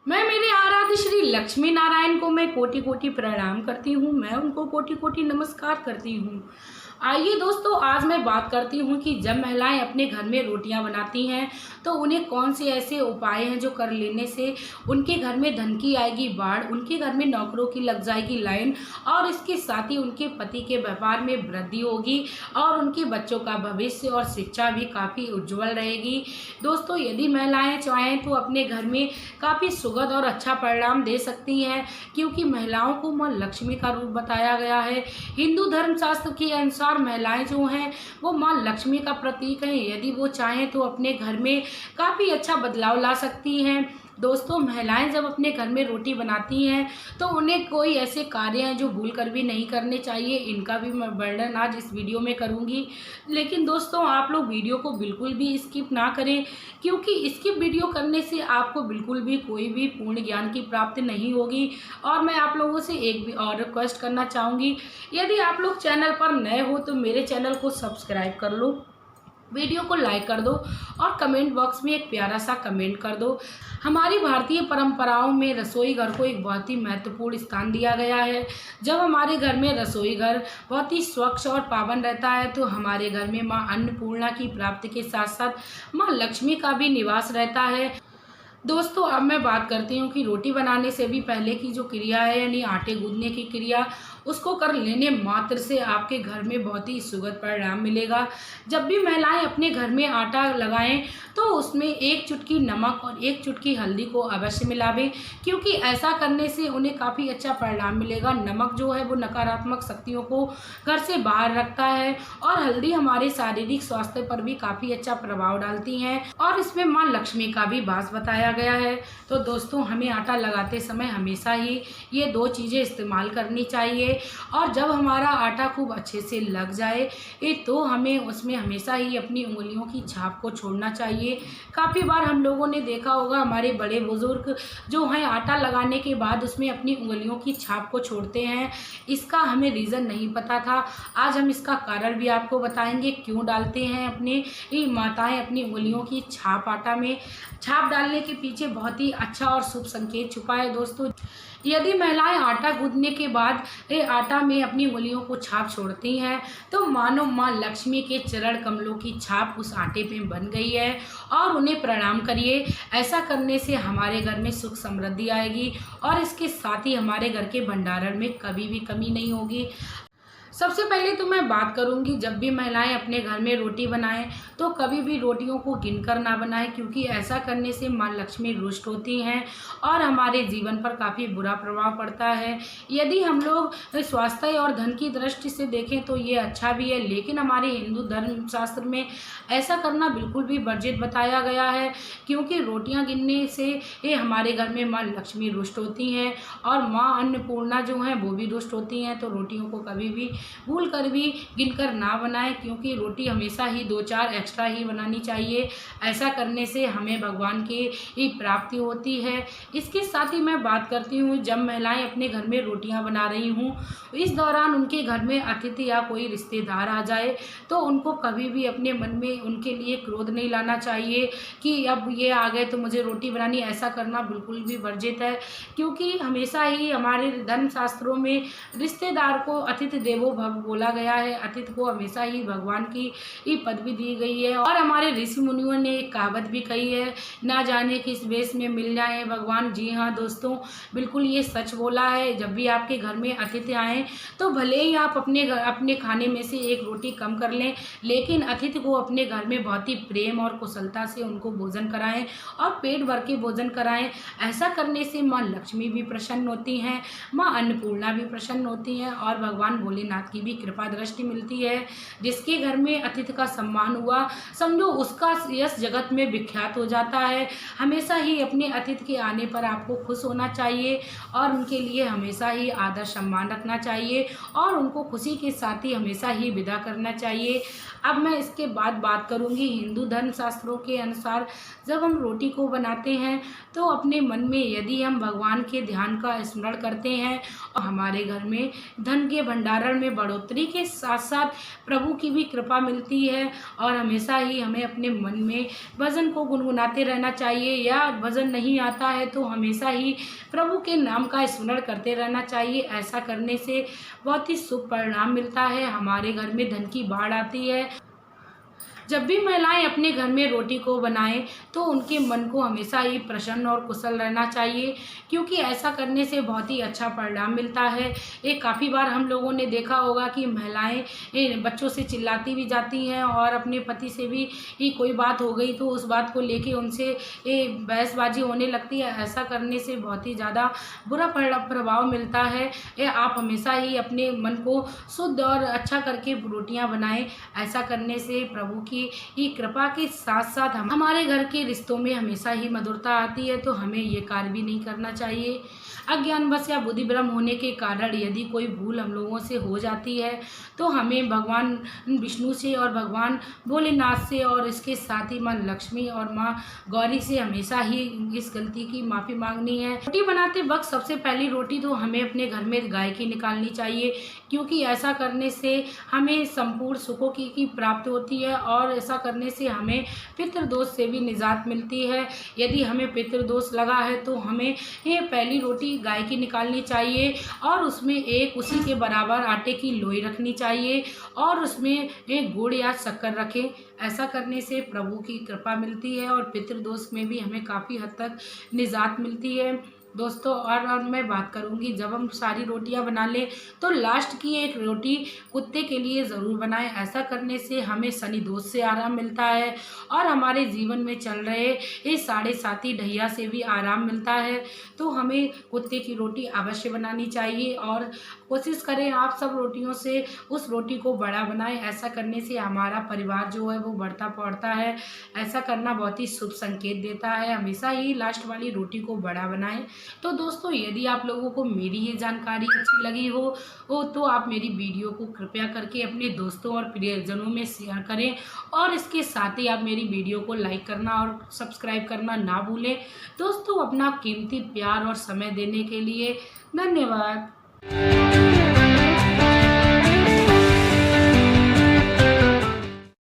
मैं मेरे आराध्य श्री लक्ष्मी नारायण को मैं कोटि कोटि प्रणाम करती हूँ। मैं उनको कोटि कोटि नमस्कार करती हूँ। आइए दोस्तों, आज मैं बात करती हूँ कि जब महिलाएं अपने घर में रोटियां बनाती हैं तो उन्हें कौन से ऐसे उपाय हैं जो कर लेने से उनके घर में धन की आएगी बाढ़, उनके घर में नौकरों की लग जाएगी लाइन और इसके साथ ही उनके पति के व्यापार में वृद्धि होगी और उनके बच्चों का भविष्य और शिक्षा भी काफ़ी उज्जवल रहेगी। दोस्तों, यदि महिलाएं चाहें तो अपने घर में काफ़ी सुखद और अच्छा परिणाम दे सकती हैं, क्योंकि महिलाओं को माँ लक्ष्मी का रूप बताया गया है। हिंदू धर्मशास्त्र के अनुसार महिलाएं जो हैं वो माँ लक्ष्मी का प्रतीक हैं। यदि वो चाहें तो अपने घर में काफ़ी अच्छा बदलाव ला सकती हैं। दोस्तों, महिलाएं जब अपने घर में रोटी बनाती हैं तो उन्हें कोई ऐसे कार्य हैं जो भूल कर भी नहीं करने चाहिए। इनका भी मैं वर्णन आज इस वीडियो में करूंगी। लेकिन दोस्तों, आप लोग वीडियो को बिल्कुल भी स्किप ना करें, क्योंकि स्किप वीडियो करने से आपको बिल्कुल भी कोई भी पूर्ण ज्ञान की प्राप्ति नहीं होगी। और मैं आप लोगों से एक भी और रिक्वेस्ट करना चाहूँगी, यदि आप लोग चैनल पर नए हो तो मेरे चैनल को सब्सक्राइब कर लो, वीडियो को लाइक कर दो और कमेंट बॉक्स में एक प्यारा सा कमेंट कर दो। हमारी भारतीय परंपराओं में रसोई घर को एक बहुत ही महत्वपूर्ण स्थान दिया गया है। जब हमारे घर में रसोई घर बहुत ही स्वच्छ और पावन रहता है तो हमारे घर में माँ अन्नपूर्णा की प्राप्ति के साथ साथ माँ लक्ष्मी का भी निवास रहता है। दोस्तों, अब मैं बात करती हूँ कि रोटी बनाने से भी पहले की जो क्रिया है, यानी आटे गूंदने की क्रिया, उसको कर लेने मात्र से आपके घर में बहुत ही सुखद परिणाम मिलेगा। जब भी महिलाएं अपने घर में आटा लगाएं तो उसमें एक चुटकी नमक और एक चुटकी हल्दी को अवश्य मिलावें, क्योंकि ऐसा करने से उन्हें काफ़ी अच्छा परिणाम मिलेगा। नमक जो है वो नकारात्मक शक्तियों को घर से बाहर रखता है और हल्दी हमारे शारीरिक स्वास्थ्य पर भी काफ़ी अच्छा प्रभाव डालती हैं और इसमें माँ लक्ष्मी का भी वास बताया गया है। तो दोस्तों, हमें आटा लगाते समय हमेशा ही ये दो चीज़ें इस्तेमाल करनी चाहिए। और जब हमारा आटा खूब अच्छे से लग जाए तो हमें उसमें हमेशा ही अपनी उंगलियों की छाप को छोड़ना चाहिए। काफ़ी बार हम लोगों ने देखा होगा, हमारे बड़े बुजुर्ग जो हैं आटा लगाने के बाद उसमें अपनी उंगलियों की छाप को छोड़ते हैं। इसका हमें रीज़न नहीं पता था। आज हम इसका कारण भी आपको बताएंगे, क्यों डालते हैं अपने ये माताएं अपनी उंगलियों की छाप आटा में। छाप डालने के पीछे बहुत ही अच्छा और शुभ संकेत छुपा है। दोस्तों, यदि महिलाएं आटा गूंदने के बाद आटा में अपनी उंगलियों को छाप छोड़ती हैं तो मानो माँ लक्ष्मी के चरण कमलों की छाप उस आटे पे बन गई है और उन्हें प्रणाम करिए। ऐसा करने से हमारे घर में सुख समृद्धि आएगी और इसके साथ ही हमारे घर के भंडारण में कभी भी कमी नहीं होगी। सबसे पहले तो मैं बात करूंगी, जब भी महिलाएं अपने घर में रोटी बनाएं तो कभी भी रोटियों को गिनकर ना बनाएं, क्योंकि ऐसा करने से माँ लक्ष्मी रुष्ट होती हैं और हमारे जीवन पर काफ़ी बुरा प्रभाव पड़ता है। यदि हम लोग स्वास्थ्य और धन की दृष्टि से देखें तो ये अच्छा भी है, लेकिन हमारे हिंदू धर्मशास्त्र में ऐसा करना बिल्कुल भी वर्जित बताया गया है, क्योंकि रोटियाँ गिनने से ये हमारे घर में माँ लक्ष्मी रुष्ट होती हैं और माँ अन्नपूर्णा जो हैं वो भी रुष्ट होती हैं। तो रोटियों को कभी भी भूल कर भी गिनकर ना बनाएं, क्योंकि रोटी हमेशा ही 2-4 एक्स्ट्रा ही बनानी चाहिए। ऐसा करने से हमें भगवान की प्राप्ति होती है। इसके साथ ही मैं बात करती हूँ, जब महिलाएं अपने घर में रोटियां बना रही हूँ इस दौरान उनके घर में अतिथि या कोई रिश्तेदार आ जाए तो उनको कभी भी अपने मन में उनके लिए क्रोध नहीं लाना चाहिए कि अब ये आ गए तो मुझे रोटी बनानी। ऐसा करना बिल्कुल भी वर्जित है, क्योंकि हमेशा ही हमारे धर्मशास्त्रों में रिश्तेदार को अतिथि देवो भव बोला गया है। अतिथि को हमेशा ही भगवान की पदवी दी गई है और हमारे ऋषि मुनियों ने एक कहावत भी कही है, ना जाने किस वेश में मिल जाए भगवान। जी हाँ दोस्तों, बिल्कुल ये सच बोला है। जब भी आपके घर में अतिथि आए तो भले ही आप अपने खाने में से एक रोटी कम कर लें, लेकिन अतिथि को अपने घर में बहुत ही प्रेम और कुशलता से उनको भोजन कराएं और पेट भर के भोजन कराएं। ऐसा करने से माँ लक्ष्मी भी प्रसन्न होती हैं, माँ अन्नपूर्णा भी प्रसन्न होती हैं और भगवान भोलेनाथ की भी कृपा दृष्टि मिलती है। जिसके घर में अतिथि का सम्मान हुआ, समझो उसका यश जगत में विख्यात हो जाता है। हमेशा ही अपने अतिथि के आने पर आपको खुश होना चाहिए और उनके लिए हमेशा ही आदर सम्मान रखना चाहिए और उनको खुशी के साथ ही हमेशा ही विदा करना चाहिए। अब मैं इसके बाद बात करूंगी, हिंदू धर्म शास्त्रों के अनुसार जब हम रोटी को बनाते हैं तो अपने मन में यदि हम भगवान के ध्यान का स्मरण करते हैं और हमारे घर में धन के भंडारण में में बढ़ोतरी के साथ साथ प्रभु की भी कृपा मिलती है। और हमेशा ही हमें अपने मन में भजन को गुनगुनाते रहना चाहिए, या भजन नहीं आता है तो हमेशा ही प्रभु के नाम का स्मरण करते रहना चाहिए। ऐसा करने से बहुत ही शुभ परिणाम मिलता है, हमारे घर में धन की बाढ़ आती है। जब भी महिलाएं अपने घर में रोटी को बनाएं तो उनके मन को हमेशा ही प्रसन्न और कुशल रहना चाहिए, क्योंकि ऐसा करने से बहुत ही अच्छा परिणाम मिलता है। काफ़ी बार हम लोगों ने देखा होगा कि महिलाएं बच्चों से चिल्लाती भी जाती हैं, और अपने पति से भी कोई बात हो गई तो उस बात को लेके उनसे बहसबाजी होने लगती है। ऐसा करने से बहुत ही ज़्यादा बुरा प्रभाव मिलता है। आप हमेशा ही अपने मन को शुद्ध और अच्छा करके रोटियां बनाएं। ऐसा करने से प्रभु की कृपा के साथ साथ हमारे घर के रिश्तों में हमेशा ही मधुरता आती है। तो हमें ये कार्य भी नहीं करना चाहिए। अज्ञानवश या बुद्धि भ्रम होने के कारण यदि कोई भूल हम लोगों से हो जाती है तो हमें भगवान विष्णु से और भगवान भोलेनाथ से और इसके साथ ही माँ लक्ष्मी और माँ गौरी से हमेशा ही इस गलती की माफ़ी मांगनी है। रोटी बनाते वक्त सबसे पहली रोटी तो हमें अपने घर में गाय की निकालनी चाहिए, क्योंकि ऐसा करने से हमें संपूर्ण सुखों की प्राप्ति होती है, और ऐसा करने से हमें पितृदोष से भी निजात मिलती है। यदि हमें पितृदोष लगा है तो हमें ये पहली रोटी गाय की निकालनी चाहिए, और उसमें उसी के बराबर आटे की लोई रखनी चाहिए, और उसमें एक गुड़ या शक्कर रखें। ऐसा करने से प्रभु की कृपा मिलती है, और पितृदोष में भी हमें काफ़ी हद तक निजात मिलती है दोस्तों। और मैं बात करूंगी, जब हम सारी रोटियां बना लें तो लास्ट की एक रोटी कुत्ते के लिए ज़रूर बनाएं। ऐसा करने से हमें शनि दोष से आराम मिलता है, और हमारे जीवन में चल रहे इस साढ़े साती ढैया से भी आराम मिलता है। तो हमें कुत्ते की रोटी अवश्य बनानी चाहिए, और कोशिश करें आप सब रोटियों से उस रोटी को बड़ा बनाएं। ऐसा करने से हमारा परिवार जो है वो बढ़ता पड़ता है। ऐसा करना बहुत ही शुभ संकेत देता है। हमेशा ही लास्ट वाली रोटी को बड़ा बनाएं। तो दोस्तों, यदि आप लोगों को मेरी ये जानकारी अच्छी लगी हो तो आप मेरी वीडियो को कृपया करके अपने दोस्तों और प्रियजनों में शेयर करें, और इसके साथ ही आप मेरी वीडियो को लाइक करना और सब्सक्राइब करना ना भूलें। दोस्तों, अपना कीमती प्यार और समय देने के लिए धन्यवाद।